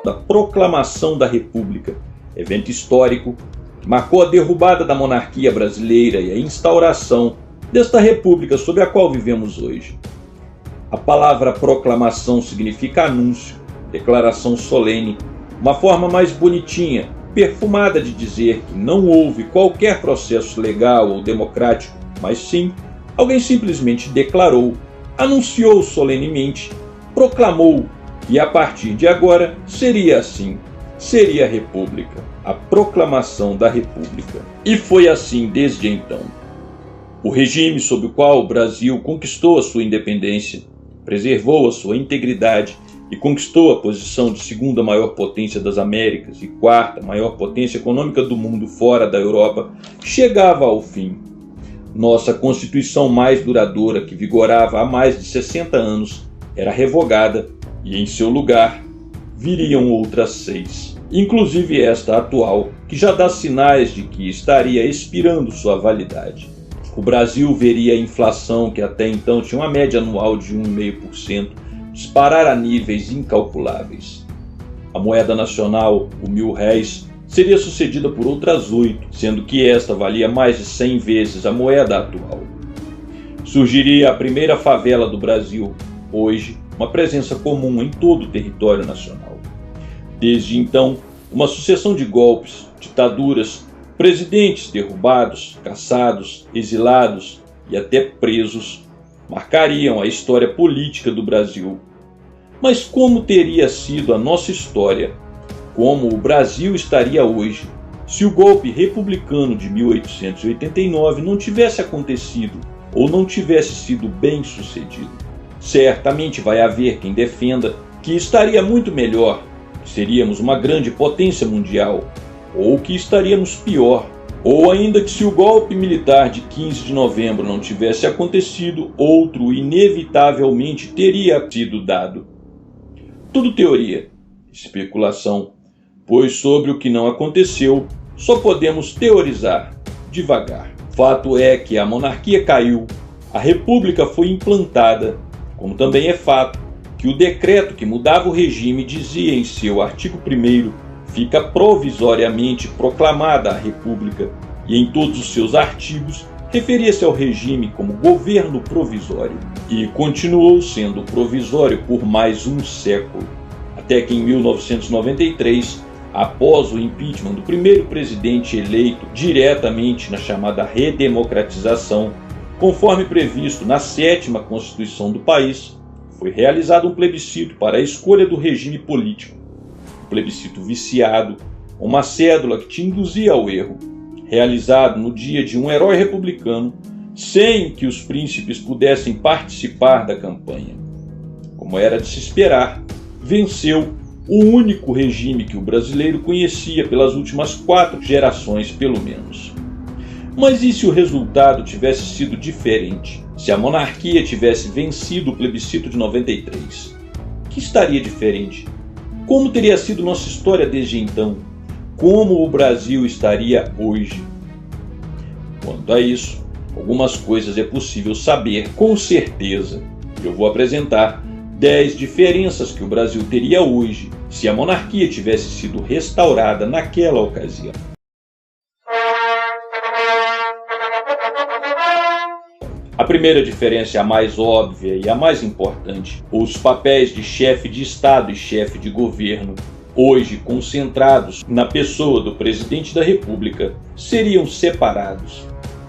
Da Proclamação da República, evento histórico que marcou a derrubada da monarquia brasileira e a instauração desta república sobre a qual vivemos hoje. A palavra proclamação significa anúncio, declaração solene, uma forma mais bonitinha, perfumada de dizer que não houve qualquer processo legal ou democrático, mas sim, alguém simplesmente declarou, anunciou solenemente, proclamou que a partir de agora seria assim, seria a República, a proclamação da República. E foi assim desde então. O regime sob o qual o Brasil conquistou a sua independência, preservou a sua integridade e conquistou a posição de segunda maior potência das Américas e quarta maior potência econômica do mundo fora da Europa, chegava ao fim. Nossa Constituição mais duradoura, que vigorava há mais de 60 anos, era revogada e em seu lugar viriam outras 6, inclusive esta atual, que já dá sinais de que estaria expirando sua validade. O Brasil veria a inflação, que até então tinha uma média anual de 1,5%, disparar a níveis incalculáveis. A moeda nacional, o R$1.000, seria sucedida por outras 8, sendo que esta valia mais de 100 vezes a moeda atual. Surgiria a primeira favela do Brasil, hoje uma presença comum em todo o território nacional. Desde então, uma sucessão de golpes, ditaduras, presidentes derrubados, caçados, exilados e até presos marcariam a história política do Brasil. Mas como teria sido a nossa história? Como o Brasil estaria hoje se o golpe republicano de 1889 não tivesse acontecido ou não tivesse sido bem sucedido? Certamente vai haver quem defenda que estaria muito melhor, que seríamos uma grande potência mundial, ou que estaríamos pior, ou ainda que se o golpe militar de 15 de novembro não tivesse acontecido, outro inevitavelmente teria sido dado. Tudo teoria, especulação, pois sobre o que não aconteceu só podemos teorizar, devagar. Fato é que a monarquia caiu, a república foi implantada, como também é fato que o decreto que mudava o regime dizia em seu artigo 1º, fica provisoriamente proclamada a República, e em todos os seus artigos referia-se ao regime como governo provisório, e continuou sendo provisório por mais um século, até que em 1993, após o impeachment do primeiro presidente eleito diretamente na chamada redemocratização, conforme previsto na 7ª Constituição do país, foi realizado um plebiscito para a escolha do regime político. Um plebiscito viciado, uma cédula que te induzia ao erro, realizado no dia de um herói republicano, sem que os príncipes pudessem participar da campanha. Como era de se esperar, venceu o único regime que o brasileiro conhecia pelas últimas 4 gerações, pelo menos. Mas e se o resultado tivesse sido diferente? Se a monarquia tivesse vencido o plebiscito de 93? O que estaria diferente? Como teria sido nossa história desde então? Como o Brasil estaria hoje? Quanto a isso, algumas coisas é possível saber com certeza. Eu vou apresentar 10 diferenças que o Brasil teria hoje se a monarquia tivesse sido restaurada naquela ocasião. A primeira diferença é a mais óbvia e a mais importante. Os papéis de chefe de Estado e chefe de governo, hoje concentrados na pessoa do presidente da República, seriam separados,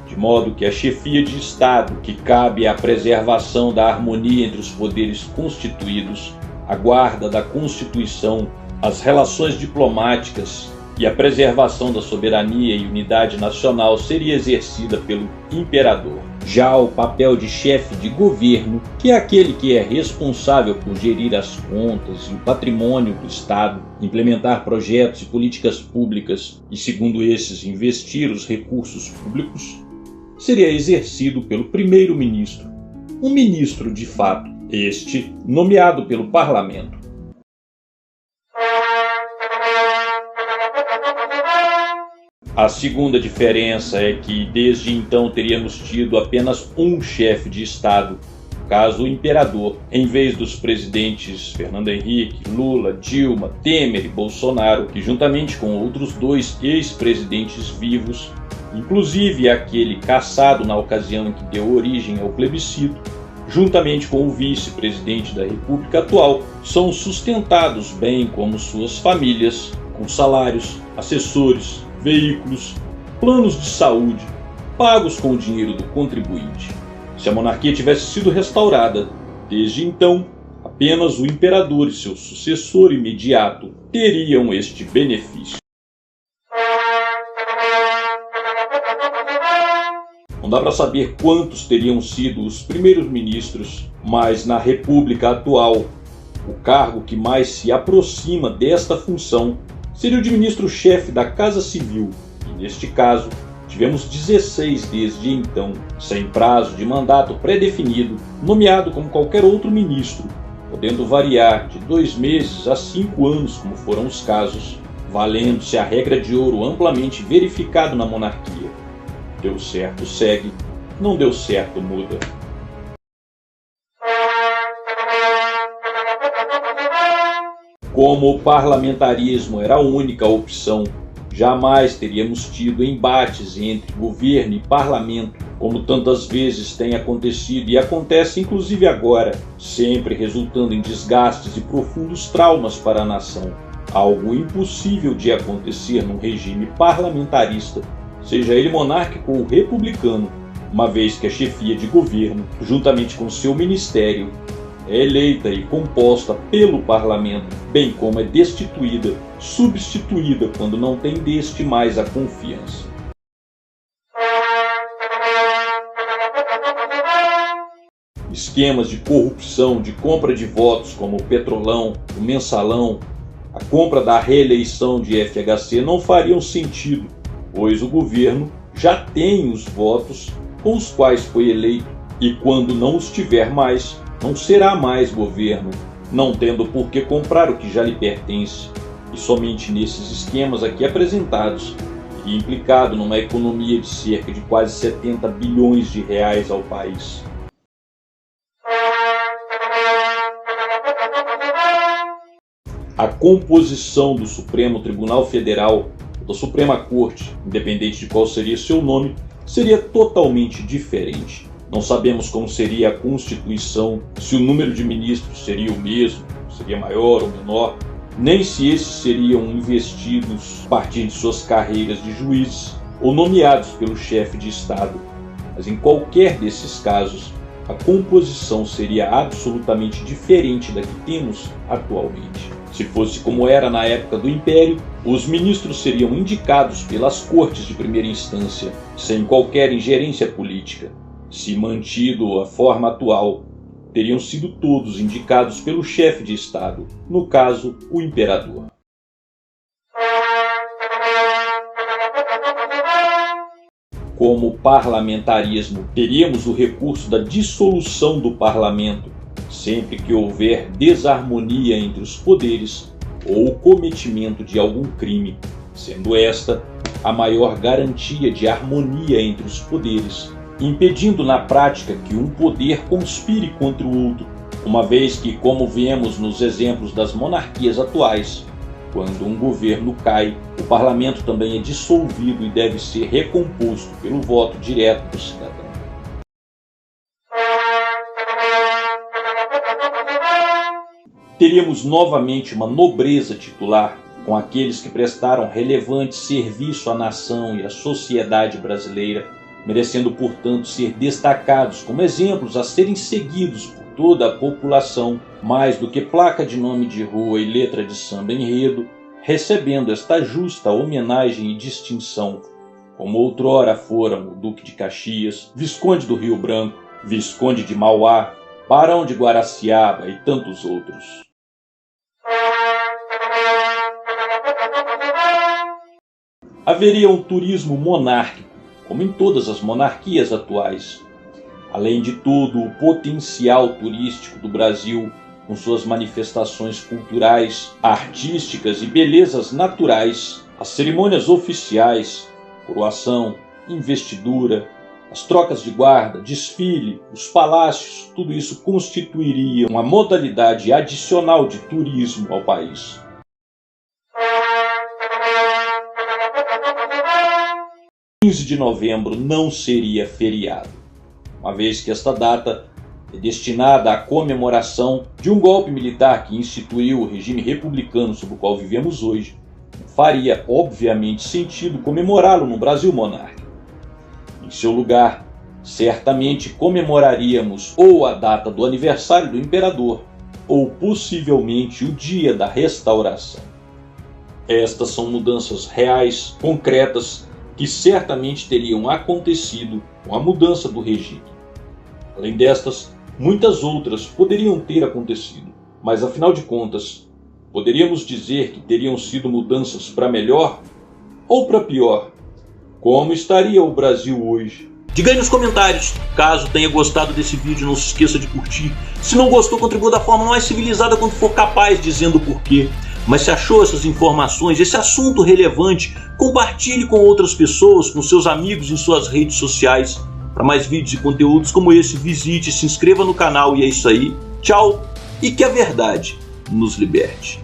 de modo que a chefia de Estado, que cabe à preservação da harmonia entre os poderes constituídos, a guarda da Constituição, as relações diplomáticas e a preservação da soberania e unidade nacional, seria exercida pelo imperador. Já o papel de chefe de governo, que é aquele que é responsável por gerir as contas e o patrimônio do Estado, implementar projetos e políticas públicas e, segundo esses, investir os recursos públicos, seria exercido pelo primeiro-ministro, um ministro de fato, este nomeado pelo parlamento. A segunda diferença é que desde então teríamos tido apenas um chefe de Estado, no caso o imperador, em vez dos presidentes Fernando Henrique, Lula, Dilma, Temer e Bolsonaro, que juntamente com outros dois ex-presidentes vivos, inclusive aquele cassado na ocasião em que deu origem ao plebiscito, juntamente com o vice-presidente da República atual, são sustentados, bem como suas famílias, com salários, assessores, veículos, planos de saúde, pagos com o dinheiro do contribuinte. Se a monarquia tivesse sido restaurada, desde então, apenas o imperador e seu sucessor imediato teriam este benefício. Não dá para saber quantos teriam sido os primeiros ministros, mas na República atual, o cargo que mais se aproxima desta função seria o de ministro-chefe da Casa Civil, e neste caso, tivemos 16 desde então, sem prazo de mandato pré-definido, nomeado como qualquer outro ministro, podendo variar de 2 meses a 5 anos, como foram os casos, valendo-se a regra de ouro amplamente verificado na monarquia. Deu certo, segue. Não deu certo, muda. Como o parlamentarismo era a única opção, jamais teríamos tido embates entre governo e parlamento, como tantas vezes tem acontecido e acontece inclusive agora, sempre resultando em desgastes e profundos traumas para a nação. Algo impossível de acontecer num regime parlamentarista, seja ele monárquico ou republicano, uma vez que a chefia de governo, juntamente com seu ministério, é eleita e composta pelo parlamento, bem como é destituída, substituída quando não tem deste mais a confiança. Esquemas de corrupção, de compra de votos como o Petrolão, o Mensalão, a compra da reeleição de FHC não fariam sentido, pois o governo já tem os votos com os quais foi eleito e quando não os tiver mais, não será mais governo, não tendo por que comprar o que já lhe pertence. E somente nesses esquemas aqui apresentados, e implicado numa economia de cerca de quase 70 bilhões de reais ao país. A composição do Supremo Tribunal Federal, da Suprema Corte, independente de qual seria seu nome, seria totalmente diferente. Não sabemos como seria a Constituição, se o número de ministros seria o mesmo, seria maior ou menor, nem se esses seriam investidos a partir de suas carreiras de juízes ou nomeados pelo chefe de Estado. Mas em qualquer desses casos, a composição seria absolutamente diferente da que temos atualmente. Se fosse como era na época do Império, os ministros seriam indicados pelas cortes de primeira instância, sem qualquer ingerência política. Se mantido a forma atual, teriam sido todos indicados pelo chefe de Estado, no caso, o imperador. Como parlamentarismo, teríamos o recurso da dissolução do parlamento, sempre que houver desarmonia entre os poderes ou o cometimento de algum crime, sendo esta a maior garantia de harmonia entre os poderes, impedindo na prática que um poder conspire contra o outro, uma vez que, como vemos nos exemplos das monarquias atuais, quando um governo cai, o parlamento também é dissolvido e deve ser recomposto pelo voto direto do cidadão. Teríamos novamente uma nobreza titular, com aqueles que prestaram relevante serviço à nação e à sociedade brasileira, merecendo, portanto, ser destacados como exemplos a serem seguidos por toda a população, mais do que placa de nome de rua e letra de samba enredo, recebendo esta justa homenagem e distinção, como outrora foram o Duque de Caxias, Visconde do Rio Branco, Visconde de Mauá, Barão de Guaraciaba e tantos outros. Haveria um turismo monárquico, como em todas as monarquias atuais. Além de todo o potencial turístico do Brasil, com suas manifestações culturais, artísticas e belezas naturais, as cerimônias oficiais, Coroação, investidura, as trocas de guarda, desfile, os palácios, tudo isso constituiria uma modalidade adicional de turismo ao país. O 15 de novembro não seria feriado, uma vez que esta data é destinada à comemoração de um golpe militar que instituiu o regime republicano sob o qual vivemos hoje. Faria, obviamente, sentido comemorá-lo no Brasil monárquico. Em seu lugar, certamente comemoraríamos ou a data do aniversário do imperador, ou possivelmente o dia da restauração. Estas são mudanças reais, concretas, que certamente teriam acontecido com a mudança do regime. Além destas, muitas outras poderiam ter acontecido, mas afinal de contas, poderíamos dizer que teriam sido mudanças para melhor ou para pior? Como estaria o Brasil hoje? Diga aí nos comentários. Caso tenha gostado desse vídeo, não se esqueça de curtir. Se não gostou, contribua da forma mais civilizada quando for capaz, dizendo o porquê. Mas se achou essas informações, esse assunto relevante, compartilhe com outras pessoas, com seus amigos em suas redes sociais. Para mais vídeos e conteúdos como esse, visite, se inscreva no canal e é isso aí. Tchau e que a verdade nos liberte.